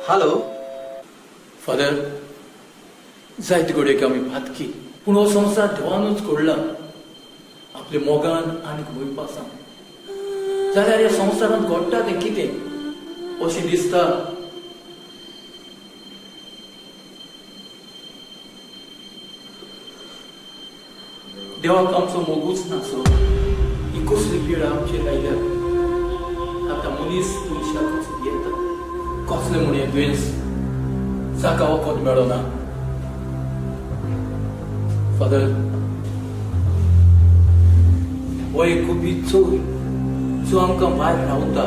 Hello father, जायते घडये आमी भातकी पूण हो संवसार देवानूच घडला आपले मोगान आनी वयपासान. जाल्यार ह्या संवसारांत घडटा तें कितें अशें दिसता. देवाक आमचो मोगूच नासो. ही कसली पीड आमचेर लायल्या. आतां मनीस मनशाकच येता. कसले म्हण हें दुयेंस जाका वखद मेळना. फादर, हो एक खुबी चोर जो आमकां भायर रावता,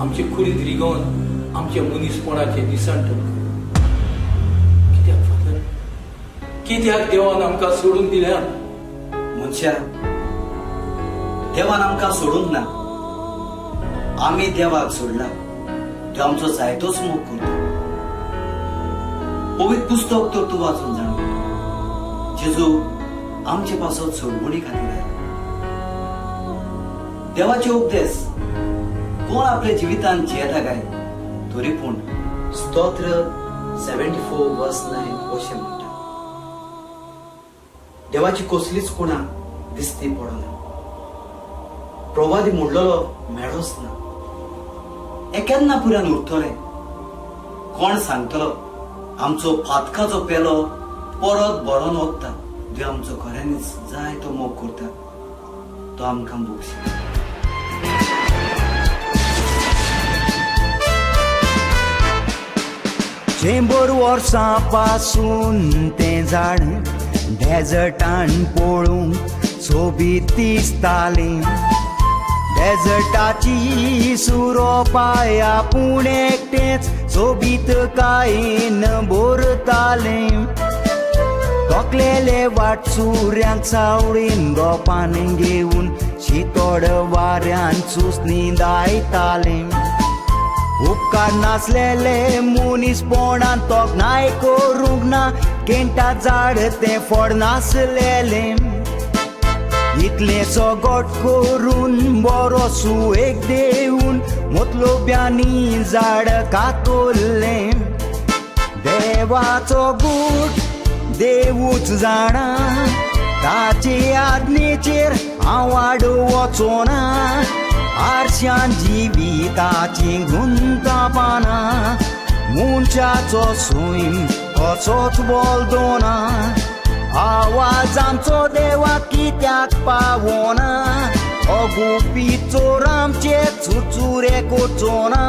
आमचे कुडींत रिगोवन आमच्या मनीसपणाचे दिसांट. कित्याक फादर, कित्याक देवान आमकां सोडून दिल्या. मनशा, देवान आमकां सोडूंक ना. आमी देवाक सोडला. तो आमचो जायतोच मोग करता. पवित्र पुस्तक तर तूं वाचून जाणा. जेजू आमचे पासत सोडवणी खातीर आयला. देवाचे उपदेश कोण आपल्या जिवितांत जियेता काय तरी पूण स्तोत्र 74:9 अशें म्हणटा. देवाची कसलीच कोणा दिसती पडना. प्रवादी म्हणलेलो मेळोच ना. केन्ना पुरान उरतले. कोण सांगतलो आमचो फातकाचो पेलो परत भरोन वता. देव आमचो खऱ्यांनीच जाय तो मोग करता. तो आमकां बक्षी. शंबर वर्सां पासून तें झाड डेजर्टान पळोवंक सोबीत दिसतालें. डेजर्टाची सुरोपाय आपूण एकटेंच सोबीत कायेन भरतालें. तोकलेले वाटसुऱ्यांक सावळीन गोपान घेवन शितोड वाऱ्यान सुस्नी दायतालें. उपकार नासलेले मनीसपणान तोखणाय करूंक ना. केंटा झाड तें फळ नासलेलें. इतलें सोगोट करून बरो सुवेग देऊन मोतलोब्यांनी झाड कातोरलें. देवाचो गूट देवूच जाणा. ताचे आज्ञेचेर हांव आड वचोना. आरशान जिविताची गुंतापाना. मनशाचो सैम कसोच बोलदोना. आवाज आमचो देवा कित्याक पावोना. अगुपी चोर आमचे चुचुरे कोचोना.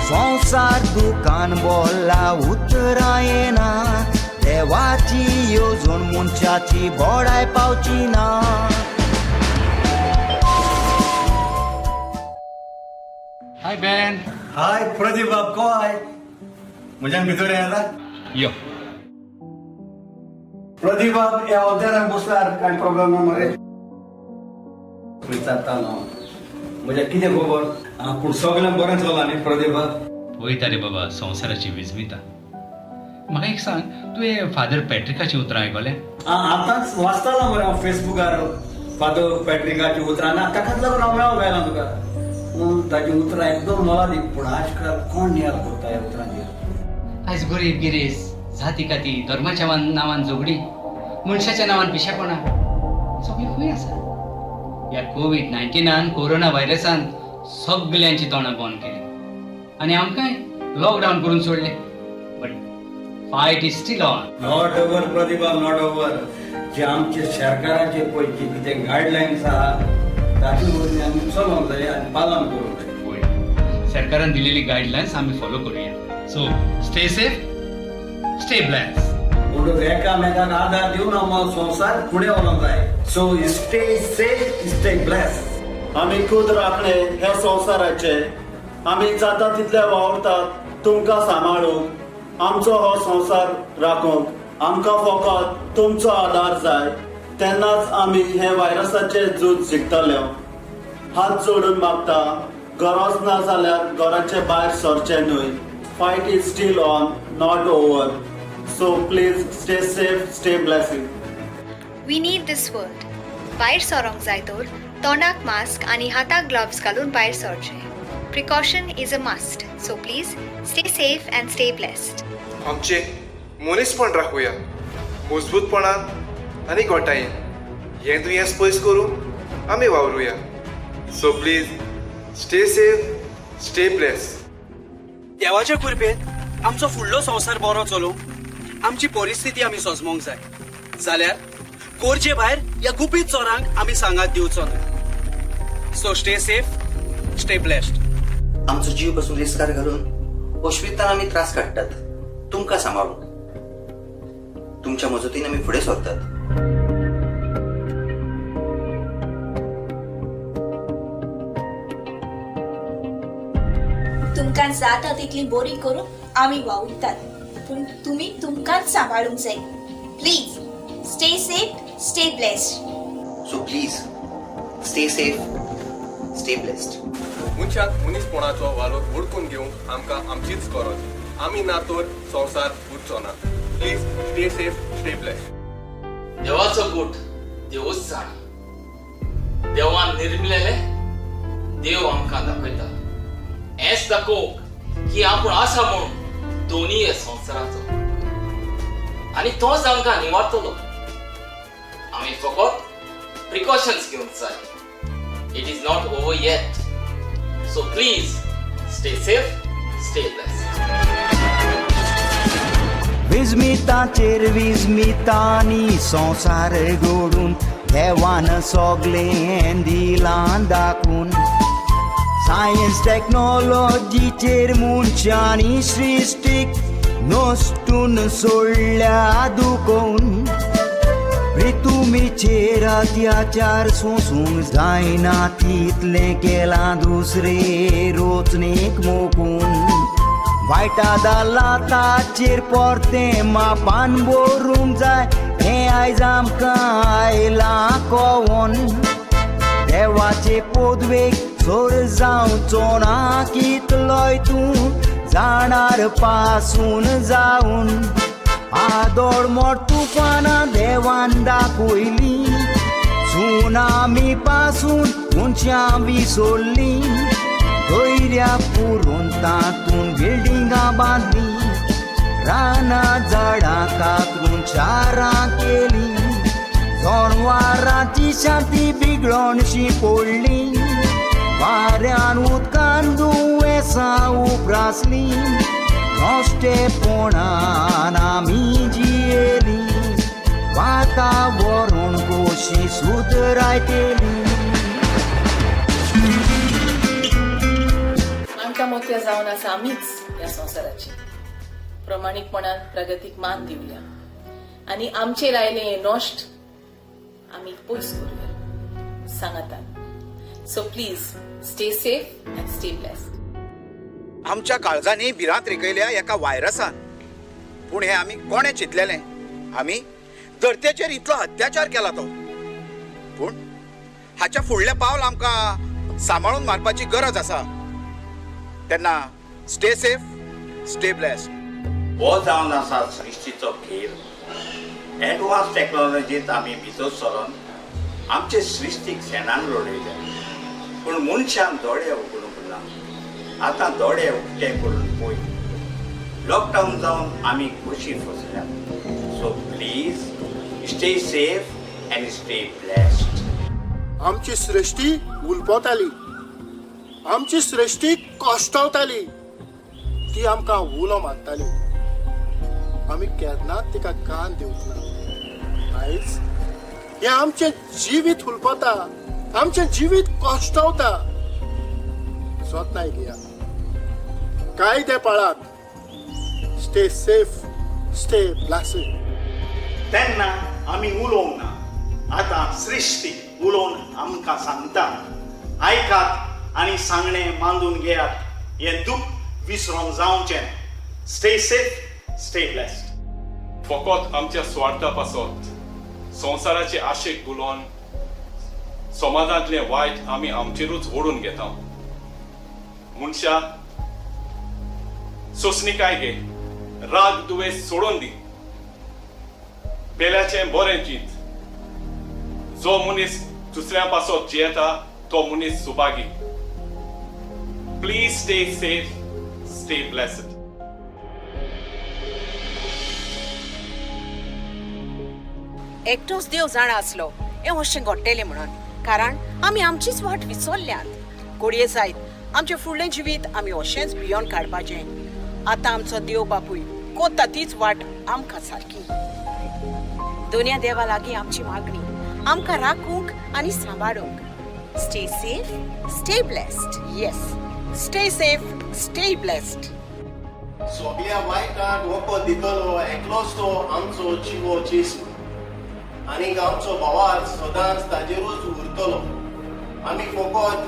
संसार दुकान बोल्ला उतरां येना. देवाची येवजण मनशाची बोडाय पावची ना. हाय बेन. हाय प्रदीप बाब, काय म्हज्यान भितर येता यो प्रदीपा ह्या अवताराक बसल्यार कांय प्रॉब्लेम ना मरे विचारतालो म्हज्या कितें खबर पूण सगळें बरें चल्लां न्ही प्रदीपा वयता रे बाबा संवसाराची विजमिता. म्हाका एक सांग तुवें फादर पॅट्रिकाची उतरां आयकल्या? आतांच वाचतालो मरे हांव फेसबुकार फादर पॅट्रिकाची उतरां ना ताकाच लागून हांव मेळोंक आयला तुका ताची उतरां एकदम मोलादीक पूण आज काल कोण याद करता ह्या उतरांचेर आयज गरीब गिरेस जाती काती धर्माच्या नांवान झगडी मनशाच्या नांवान पिशेपणां सगळी खंय आसा? ह्या कोविड-19 कोरोना व्हायरसान सगळ्यांची तोंडां बंद केली आनी आमकांय लॉकडावन करून सोडले. But fight is still on. Not over Pradeepa not over जे आमचे सरकाराचे पळय जे कितें गायडलायन्स आहा ताचे वरवीं आमी चलोंक जाय आनी पालन करूंक जाय. होय, सरकारान दिलेली गायडलायन्स आमी फॉलो करूया. So stay safe, stay blessed. म्हणून एकामेकाक आधार दिवन आमचो संवसार फुडें व्हरोंक जाय. So stay safe, stay blessed. आमी खुद राखणे हे संवसाराचे आमी जाता तितले वावरतात तुमकां सांबाळूंक आमचो हो संवसार राखूंक आमकां फकत तुमचो आदार जाय तेन्नाच आमी हे व्हायरसाचे झूज जिखतले. हात जोडून मागता गरज ना जाल्यार घराचे भायर सरचे न्हय. Fight is still on not over. So please stay safe, stay blessing. We need this world. भायर सरोंक जाय तर तोंडाक मास्क आनी हाताक ग्लोव्स घालून भायर सरचें. Precaution is a must. So please stay safe and stay blessed. आमचे मनीसपण राखुया मजबूतपणान आनी गोटायेन. हें दुयेंस पयस करून आमी वावरुया. So please stay safe, stay blessed. देवाच्या कृपेन आमचो फुडलो संवसार बरो चलूंक आमची परिस्थिती आमी सोजमोंक जाय जाल्यार कोरचे भायर ह्या गुपीत चोरांक आमी सांगात दिवचो न्हय. So stay safe, stay blessed. आमचो जीव पासून रिस्कार घालून अश्वितान आमी त्रास काडटात तुमकां सांबाळून. तुमच्या मजतीन आमी फुडें सरतात. तुमकां जाता तितली बोरी करून आमी वावुरतात पूण तुमी तुमकांच सांबाळूंक जाय. Please stay safe, stay blessed. So please stay safe, stay blessed. मनशाक मनीसपणाचो वालोर ओळखून घेवंक आमकां आमचीच गरज. आमी ना तर संवसार उरचो ना. Please stay safe, stay blessed. देवाचो गुट देवूच जाण. देवान निर्मिलेले देव आमकां दाखयता. हेंच दाखोवंक की आपूण आसा म्हणून दोनी हे संवसाराचो आनी तोच आमकां निवारतलो. आमी फकत प्रिकॉशन्स घेवंक जाय. It is not over yet. So please stay safe, stay blessed. विजमिताचेर विजमितांनी संवसार घडून देवान सगळें दिलां दाखून. सायन्स टॅक्नॉलॉजीचेर मनशांनी सृश्टीक नोस्तून सोडल्या दुखोवन. पृथ्वीचेर अत्याचार सोसूंक जायना तितलें केलां दुसरे रोचणेक मोखून. वायटा दाला ताचेर परतें मापान बरोवंक जाय हें आयज आमकां आयलां कळोन. देवाचे पोदवेक चोर जावचो ना कितलोय तूं जाणार पासून जावन. आदोड मोठ तुफानां देवान दाखयली सुनामी पासून मनशां विसरली. धैर्या पुरोन तातून बिल्डिंगां बांदली. रानां झाडां कातरून शारां केली. जनवारांची शांती बिगडोनशी पडली. वाऱ्यान उदकान दुयेंसां उप्रासली. नश्टेपणान आमी जियेली. वातावरण कशी सुदरायतेली. आमकां मोतया जावन आसा आमीच ह्या संवसाराची. प्रमाणीकपणान प्रगतीक मान दिवया आनी आमचेर आयले हे नश्ट आमी पयस करूया सांगातात. So please stay safe and stay blessed. आमच्या काळजांनी भिरांत रिकयल्या एका व्हायरसान. पूण हे आमी कोणे चिंतलेलें? आमी धरतेचेर इतलो अत्याचार केला तो. पूण हाच्या फुडलें पावल आमकां सांबाळून मारपाची गरज आसा. तेन्ना स्टे सेफ, स्टे ब्लेस्ड. हो जावन आसा सृश्टीचो खेळ. एडवान्स टॅक्नॉलॉजींत आमी भितर सरून आमचे सृश्टीक शेणान रोडयल्या. पूण मनशान दोळे उगडूंक ना. आतां दोळे उक्ते करून पळय. लॉकडावन जावन आमी कशी फसल्या. So please stay safe and stay blessed. आमची सृश्टी उलपताली, आमची सृश्टी कश्टावताली, ती आमकां उलो मारताली. आमी केन्नाच तिका कान दिवंक ना. आयज हे आमचे जिवीत उलपता, आमचे जिवीत कश्टावता. स्वतनाय घेया, कायदे पाळात. Stay safe, stay blessed. तेन्ना आमी उलोवंक ना. आतां सृश्टी उलोवन आमकां सांगता. आयकात आनी सांगणें मांडून घेयात. हें दूख विसरोंक जावचें. Stay safe, stay blessed. फकत आमच्या स्वार्था पासत संवसाराचे आशेक बुलोवन समाजांतले वायट आमी आमचेरूच ओडून घेता. मनशा सोंसणीकाय घे, राग दुवेस सोडून दी. पेल्याचें बरें चिंत. जो मनीस दुसऱ्या पासत जियेता तो मनीस Subhagi. Please stay safe, stay blessed. एकटोच देव जाणा आसलो हें अशें घडटलें म्हणून. कारण आमी आमचीच वाट विसरल्यात. कोडये जायत आमचें फुडलें जिवीत आमी अशेंच भियोन काडपाचें. आतां आमचो देव बापूय कोत्ता तीच वाट आमकां सारकी. दोनया देवा लागीं आमची मागणी आमकां राखूंक आनी सांबाळूंक. Stay safe, stay blessed. Yes, stay safe, stay blessed. सगळ्या वायटाक वखद दितलो एकलोच तो आमचो जिवो जेसू. आनी आमचो बोवाळ सदांच ताजेरूच उरतलो. आमी फकत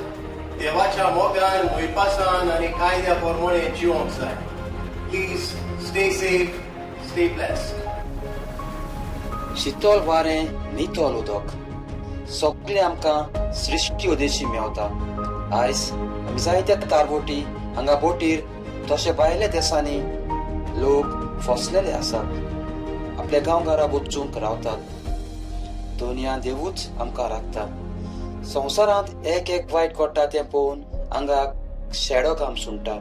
देवाच्या मोगान, मोयपासान आनी कायद्या प्रमाणे जिवंक जाय. Please stay safe, stay blessed. Sheetal वारें, नितळ उदक सगळे आमकां सृश्टी उदेशी मेवता. आयज आमी जायत्या कारवटी हांगा बोटीर तशे भायल्या देशांनी लोक फसलेले आसात. आपल्या गांवघरा बोचूंक रावतात. दोनया देवूच आमकां राखता. संवसारांत एक एक वायट घडटा तें पळोवन आंगाक शेडो काम सुणटा.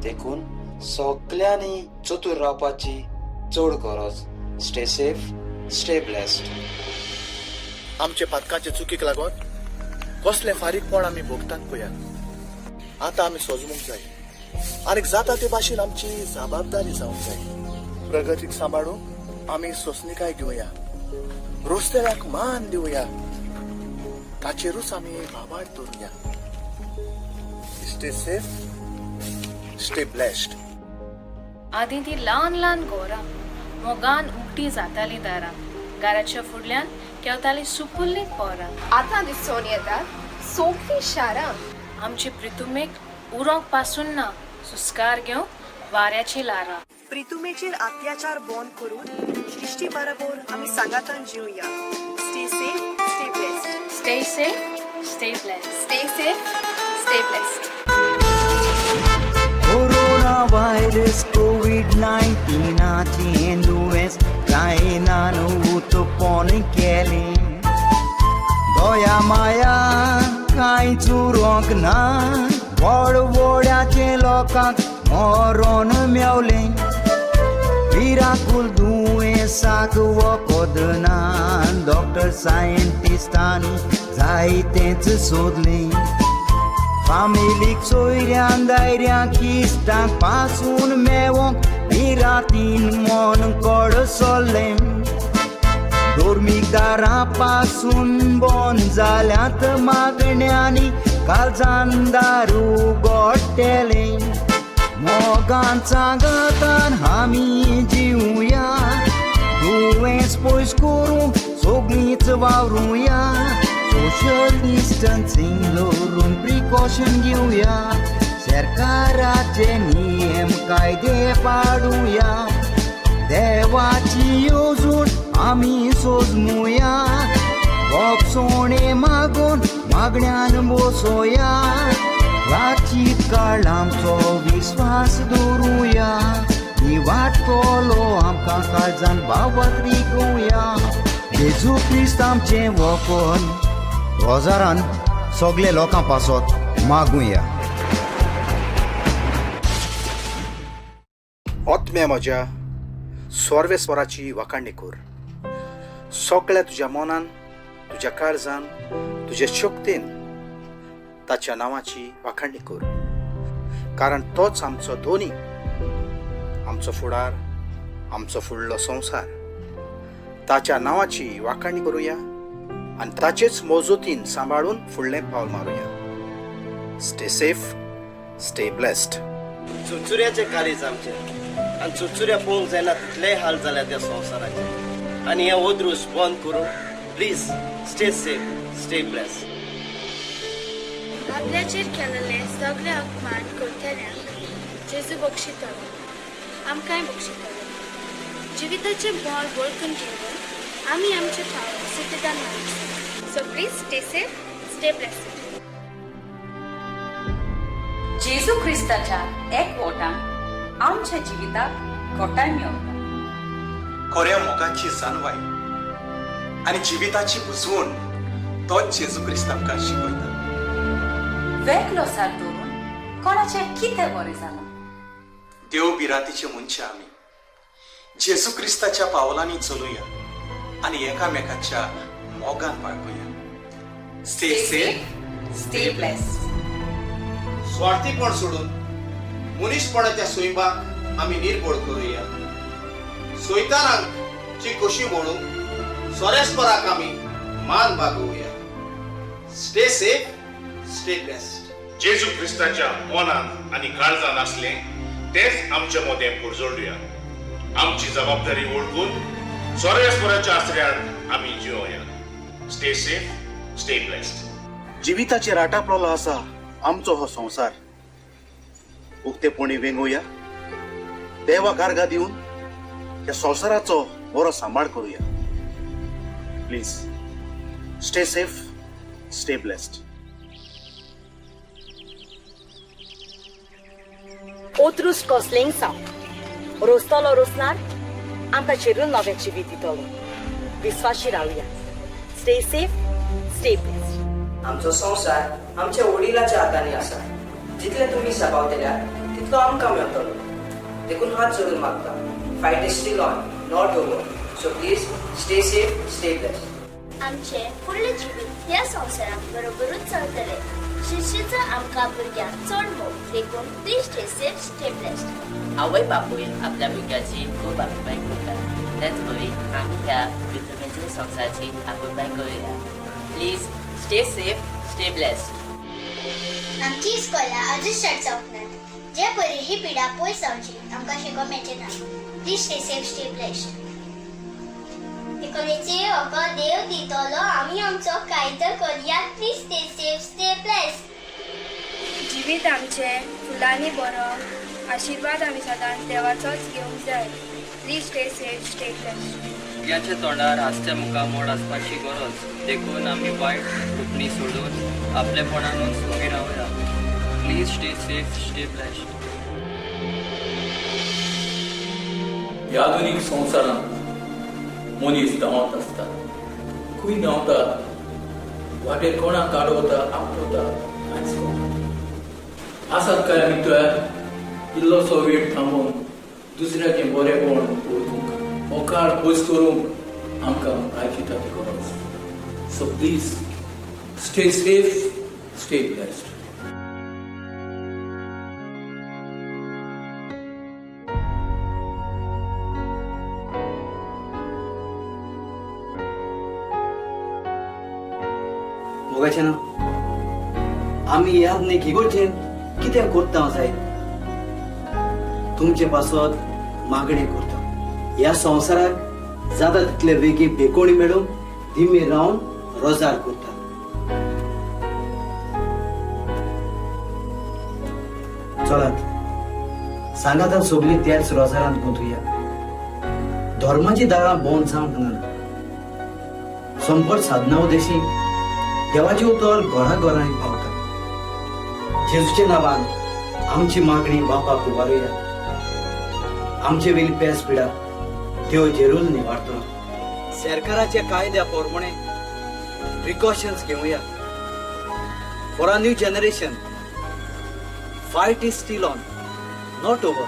देखून सगळ्यांनी चतूर रावपाची चड गरज. Stay safe, stay blessed. आमचे पातकाचे चुकीक लागून कसले फारीकपण आमी भोगतात पळयात. आतां आमी सजमूंक जाय आनी जाता ते भाशेन आमची जबाबदारी जावंक जाय. प्रगतीक सांबाळूंक आमी सोंसणीकाय घेवया. रस्त्याक मान दिवया. ताचेरूच आमी भावाड दवरुया. Stay safe, stay blessed. आदीं ती ल्हान ल्हान घोरां मोगान उक्टी जातालीं दारां. घराच्या फुडल्यान केवतालीं सुपुल्लीं पोरां. आतां दिसून येतात सोगलीं शारां. आमचे प्रितुमेक उरोंक पासून ना सुस्कार घेवंक वाऱ्याची लारां. प्रितुमेचेर अत्याचार बंद करून सृष्टी बरोबर आमी सांगातान जिवया. Stay safe, stay blessed. Stay safe, stay blessed. Stay safe, stay blessed. Corona virus कोविड-19 दुयेंस कांयनान उत्पन्न केलें. दया माया कांयच उरोंक ना. व्हड व्हड्याचे लोकांक मरण मेवलें. विराकूल दुयेंसाक वखद ना. डॉक्टर सायंटिस्टांनी जायतेंच सोदलें. फामिलीक सोयऱ्यान दायऱ्यांक इश्टांक पासून मेवोंक भिरांतीन मन कडसरलें. धर्मीक दारां पासून बंद जाल्यात मागण्यांनी काळजान दारू गोडटेलें. मोगांचा गातान आमी जिवया. दुयेंस पयस करूंक सगळींच वावरुया. सोशल डिस्टन्सिंग दवरून प्रिकॉशन घेवया. सरकाराचे नियम कायदे पाडूया देवाची येवजून आमी सोजमुया बोगसोणे मागून मागण्यान बसोया रातची काळ आमचो विश्वास दवरुया ही वाट तोलो आमकां काळजान बाबत्री गोवया जेजू क्रिस्त आमचें वखण रोजारान सगळे लोकां पासत मागुया. आत्म्या म्हज्या सर्वेस्वराची वाखाणणी कर. सगळ्या तुज्या मनान तुज्या काळजान तुज्या शक्तीन ताच्या नांवाची वाखाणणी कर, कारण तोच आमचो धोनी, आमचो फुडार, आमचो फुडलो संवसार. ताच्या नांवाची वाखाणणी करुया आनी ताचेच मोजूतीन सांबाळून फुडलें पावल मारुया. Stay safe, stay blessed. चुचुऱ्याचे काळीज आमचे आनी चुचुऱ्या पळोवंक जायना तितलेय हाल जाल्या त्या संवसाराचे. आनी हें ओद्रूस बंद करून please stay safe, stay blessed. आपल्याचेर केलेले सगळे अपमान करतल्यांक जेजू बक्षितलो, आमकांय बक्षितलो. जिविताचे बॉल वळखून घेवन आमी आमचे पावल सिद्धदान मारूं. So please stay safe, stay blessed. Jezu ख्रिस्ताच्या एक वोटान आमच्या जिविताक घोटाय मेळटा. खऱ्या मोगाची जाणवाय आनी जिविताची बुजवण तोच जेजू क्रिस्त आमकां शिकयता. वेगळो साथ दवरून कोणाचें कितें बरें जालां. देव बिरातीचे मनशां आमी जेजू क्रिस्ताच्या पावलांनी चलुया आनी एकामेकाच्या मोगान बाळगुया. Stay safe, stay blessed. स्वार्थीपण सोडून मनीसपणाच्या स्वयंपाक आमी निर्बोळ करुया. सोयतानाक ची कशी म्हणून सोरेस्पराक आमी मान बागोवया. Stay safe, stay blessed. Jezu ख्रिस्ताच्या मनान आणि काळजान असले तेच आमच्या मोदें पुरजोडुया. आमची जबाबदारी ओळखून सोरेस्पराच्या आसऱ्यान आमी जिवया. Stay safe, stay blessed. जिविताचेर आटापलोलो आसा आमचो हो संवसार. उक्तेपणी वेंगुया, देवाक आर्गां दिवन ह्या संवसाराचो बरो सांबाळ करुया. Please stay safe, stay blessed. ओत्रूस कसलेंय सांग रोसतलो रोसणार आमकां चिरून नवें जिवीत दितलो. विस्वाशी रावया. Stay safe, stay blessed. आमचो संवसार आमच्या वडिलाच्या हातांनी आसा. जितले तुमी सांबाळटल्या तितलो आमकां मेळटलो. देखून हात जोडून मागता. Fight is still on, not over. So please stay safe, stay blessed. आमचे फुडले जिवीत ह्या संवसाराक बरोबरूच चलतले. शिक्षेचो आमकां भुरग्यांक चड मोग. देखून please stay safe, stay blessed. आवय बापूय आपल्या भुरग्याची खूब आपुलबाय करता. त्याच बरी आमी ह्या विधवेचे संवसाराची आपुलबाय करूया. Please stay safe, stay blessed. आमची इस्कोला आजूच स्टार्ट जावंक ना. जे परी ही पिडा पयस जावची आमकां शिकोवंक मेळचें ना. Please stay safe, stay blessed. इकोलेचे वखद देव दितलो. आमी आमचो कायदो करया. Please stay safe, stay blessed. जिवीत आमचे फुलांनी बरो. आशिर्वाद आमी सदांच देवाचोच घेवंक जाय. Please stay safe, stay blessed. याच्या तोंडार हास्या मुखार मोड आसपाची गरज. देखून आमी वायट कृपणी सोडून आपलेपणानूच उबी रावया. Please stay safe, stay blessed. ह्या आधुनीक संवसारांत मनीस धांवत आसता. खंय धांवता, वाटेर कोणाक काडवता, आपटवता, कांयच कळना. आसात काय आमी तुळ्यार इल्लोसो वेळ थांबोवन दुसऱ्याचें बरेंपण ओळखूंक, होकार पयस करूंक आमकां आयचिता ती गरज. So please stay safe, stay blessed. मोगाचें ना आमी ह्या नेकिगोचेर कितें करता जाय तुमचे पासत मागणी करता. ह्या संवसाराक जाता तितले बेगी बेकोणी मेळून धिमे रावन रोजार करता. चलात सांगात सगळी त्याच रोजारांत गुंतुया. धर्माची दारां बंद जावंक ना. संपट साधना उद्देशी देवाची उतर घरांनी पावता. जेजूच्या नांवान आमची मागणी बापाक उबारुया. आमचे वेली पेस पिडा देव जरूर निवारतो. सरकाराच्या कायद्या प्रमाणे प्रिकॉशन्स घेऊया. For a new generation, fight is still on, not over.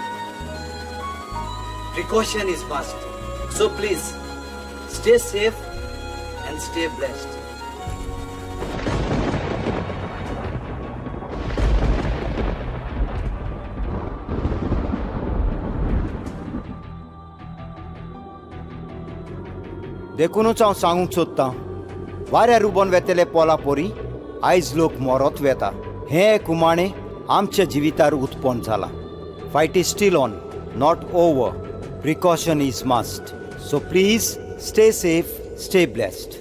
Precaution is must. So please, stay safe and stay blessed. देखूनच हांव सांगूंक सोदतां, वाऱ्यार उबोन वेतेले पोला पोरी आयज लोक मोरोत वेता. हें एक उमाणें आमच्या जिवितार उत्पन्न जाला. Fight is still on, not over. Precaution is must. So please stay safe, stay blessed.